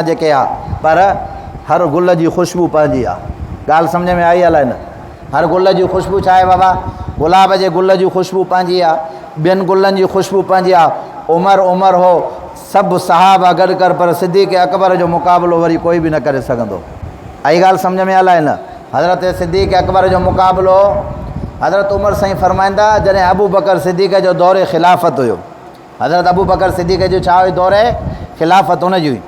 जेके आहे पर हर गुल जी ख़ुशबू पंहिंजी आहे। ॻाल्हि सम्झ में आई अलाए न? हर गुल जी ख़ुशबू छा आहे बाबा? गुलाब जे गुल जी ख़ुशबू पंहिंजी आहे, ॿियनि गुलनि जी ख़ुशबू पंहिंजी आहे। उमर हो सभु सहाबा गॾु कर पर सिद्दीक़ अकबर जो मुक़ाबिलो वरी कोई बि न करे सघंदो। आई ॻाल्हि सम्झ में अलाए न? हज़रत सिद्दीक़ अकबर जो मुक़ाबिलो हज़रत उमर साईं फरमाईंदा जॾहिं अबू बकर सिद्दीक़ जो दौरे ख़िलाफ़त हुयो। हज़रत अबू बकर सिद्दीक़ जो छा हुई? दौरे ख़िलाफ़त हुनजी हुई।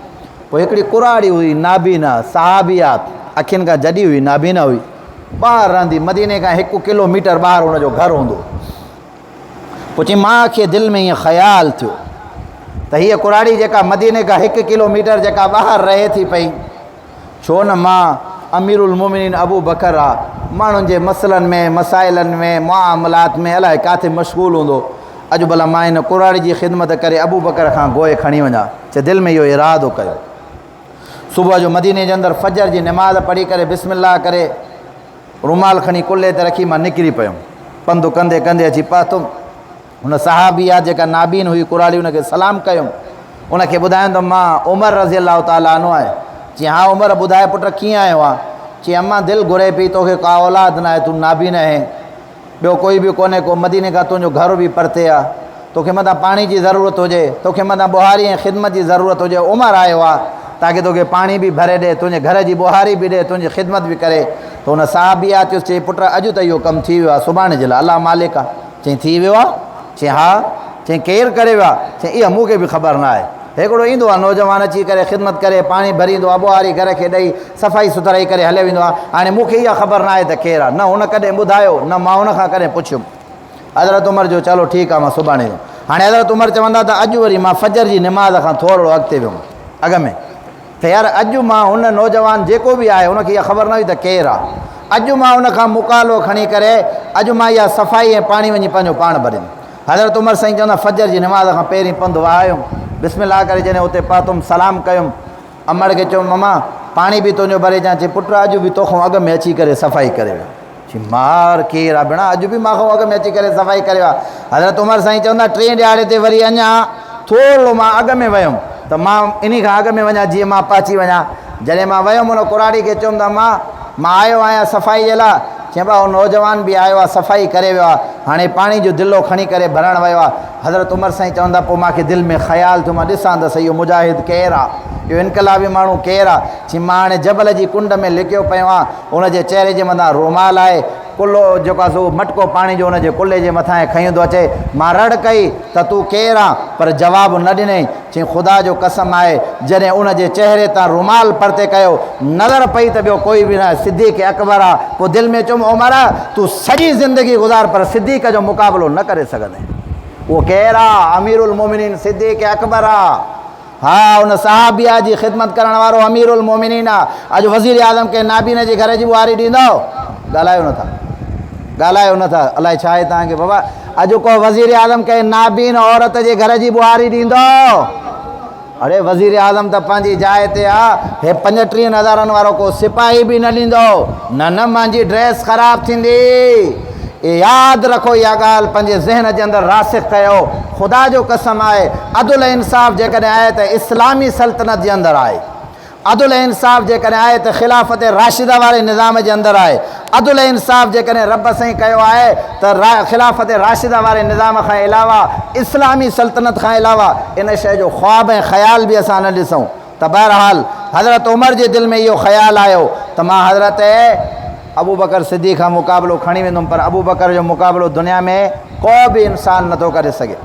पोइ हिकिड़ी कुराड़ी हुई नाबीना सहाबियात, अखियुनि खां जॾी हुई, नाबीना हुई, ॿाहिरि रहंदी, मदीने खां 1 किलोमीटर ॿाहिरि हुनजो घरु हूंदो। पोइ चई मां खे दिलि में ईअं ख़्यालु थियो त हीअ कुराड़ी जेका मदीने खां 1 किलोमीटर जेका ॿाहिरि रहे थी पई, छो न मां अमीरुल मोमिनीन अबू बकर आहे, माण्हुनि जे मसइलनि में मसाइलनि में मुआमलात में अलाए किथे मशगूल हूंदो। अॼु भला मां हिन कुराड़ी जी ख़िदमत करे अबू बकर खां गोए खणी वञा। चए दिलि में इहो इरादो कयो। सुबुह जो मदीने जे अंदरि फजर जी नमाज़ पढ़ी करे बिस्मिल्लाह करे रुमाल खणी कुल्हे ते रखी मां निकिरी पियुमि। पंधु कंदे कंदे अची पहुतुमि। हुन सहाबी आहे जेका नाबीन हुई कुराड़ी, हुनखे सलाम कयुमि। उनखे ॿुधायो त मां उमर रज़ी अलाह ताला अन्हु आहे। चई हा उमर ॿुधाए पुट कीअं आयो आहे? चई अम्मा दिलि घुरे पई, तोखे का औलाद न आहे, तूं नाबीन आहे, ॿियो कोई बि कोन्हे, को मदीने खां तुंहिंजो घर बि परते आहे, तोखे मथां पाणी जी ज़रूरत हुजे, तोखे मथां बुहारी ऐं ख़िदमत जी ज़रूरत हुजे। उमर आयो आहे ताकी तोखे पाणी बि भरे ॾे, तुंहिंजे घर जी बुहारी बि ॾे, तुंहिंजी ख़िदमत बि करे। त हुन साहबी आहे चयुसि, चई पुट अॼु त इहो कमु थी वियो आहे, सुभाणे जे लाइ अलाह मालिक आहे। चई थी वियो आहे? चई हा। चई केरु करे वियो आहे? चई इहा मूंखे बि ख़बर न आहे। हिकिड़ो ईंदो आहे नौजवान अची करे ख़िदमत करे, पाणी भरींदो आहे, बुहारी घर खे ॾेई सफ़ाई सुथराई करे हले वेंदो आहे। हाणे मूंखे इहा ख़बर न आहे त केरु आहे, न हुन कॾहिं ॿुधायो, न मां हुन खां कॾहिं पुछियुमि। हज़रत उमर जो चलो ठीकु आहे, मां सुभाणे। हाणे हज़रत उमर चवंदा त अॼु वरी मां फजर जी नमाज़ खां थोरो अॻिते वियुमि अॻ में, त यार अॼु मां हुन नौजवान जेको बि आहे हुनखे इहा ख़बर न हुई त केरु आहे। अॼु मां हुन खां मुकालो खणी करे अॼु मां इहा सफ़ाई ऐं पाणी वञी पंहिंजो पाण भरींदुमि। हज़रत उमर साईं चवंदा फजर जी नमाज़ खां पहिरीं पंधु वहायुमि, बिस्मिल्लाह करे जॾहिं उते पहुतुमि सलाम कयुमि। अमड़ खे चयुमि ममा पाणी बि तुंहिंजो भरे अचां। चई पुट अॼु बि तोखां अॻ में अची करे सफ़ाई करे वियो। चई मार केरु आहे भेण? अॼु बि मां खां अॻ में अची करे सफ़ाई करे वियो आहे। हज़रत उमर साईं चवंदा 3 ॾियारे ते वरी अञा थोरो मां अॻ में वियुमि त मां इन खां अॻ में वञा जीअं मां पहुची वञा। जॾहिं मां वियुमि हुन कुराड़ी खे चयुमि त मां आयो आहियां सफ़ाई जे लाइ। चई भाउ उहो नौजवान बि आयो आहे, सफ़ाई करे वियो आहे, हाणे पाणी जो दिलो खणी करे भरणु वियो आहे। हज़रत उमर साईं चवंदा पोइ मूंखे दिलि में ख़्यालु थियो, मां ॾिसां त सही इहो मुजाहिद केरु आहे, इहो इनकलाबी माण्हू केरु आहे। चई मां हाणे जबल जी कुंड में लिकियो पियो आहियां, हुनजे चहिरे जे मथां रुमाल आहे, कुल्लो जेको आहे सो मटको पाणी जो हुनजे कुल्ले जे मथां खईं थो अचे। मां रड़ कई त तूं केरु आहे, पर जवाबु न ॾिनई। चई ख़ुदा जो कसम आहे जॾहिं उनजे चहिरे तां रुमाल परते कयो नज़र पई त ॿियो कोई बि न आहे, सिद्दीक़ अकबर आहे। पोइ दिलि में चयुमि उमर तूं सॼी ज़िंदगी गुज़ार पर सिद्दीक़ जो मुक़ाबिलो न करे सघंदे। उहो केरु आहे? अमीरुल मोमिनीन सिद्दीक़ अकबर आहे। हा उन सहाबिया जी ख़िदमत करण वारो अमीरुल मोमिनीन आहे। अॼु वज़ीर आज़म खे नाबीन जे घर जी बुहारी ॾींदो? ॻाल्हायो नथा अलाए छा आहे तव्हांखे बाबा। अॼु को वज़ीर आज़म खे नाबीन औरत जे घर जी बुहारी ॾींदो? अड़े वज़ीर आज़म त पंहिंजी जाइ ते आहे, हे 35,000 वारो को सिपाही बि न ॾींदो। न मुंहिंजी ड्रेस ख़राबु थींदी। यादि रखो इहा ॻाल्हि, पंहिंजे ज़हन जे अंदरि रासिख़ कयो। ख़ुदा जो कसम आहे अदुल इंसाफ़ जेकॾहिं आहे त इस्लामी सल्तनत जे अंदरि आहे, अदुल इंसाफ़ जेकॾहिं आहे त ख़िलाफ़त राशिदा वारे निज़ाम जे अंदरि आहे, अदुल इंसाफ़ जेकॾहिं रब साईं कयो आहे त ख़िलाफ़त राशिदा वारे निज़ाम खां अलावा इस्लामी सल्तनत खां अलावा इन शइ जो ख़्वाब ऐं ख़्याल बि असां न ॾिसूं। त बहरहाल हज़रत उमर जे दिलि में इहो ख़्यालु आयो त मां हज़रत अबू बकर सिद्दीक़ खां मुक़ाबिलो खणी वेंदुमि, पर अबू बकर जो मुक़ाबिलो दुनिया में को बि इंसान नथो करे सघे।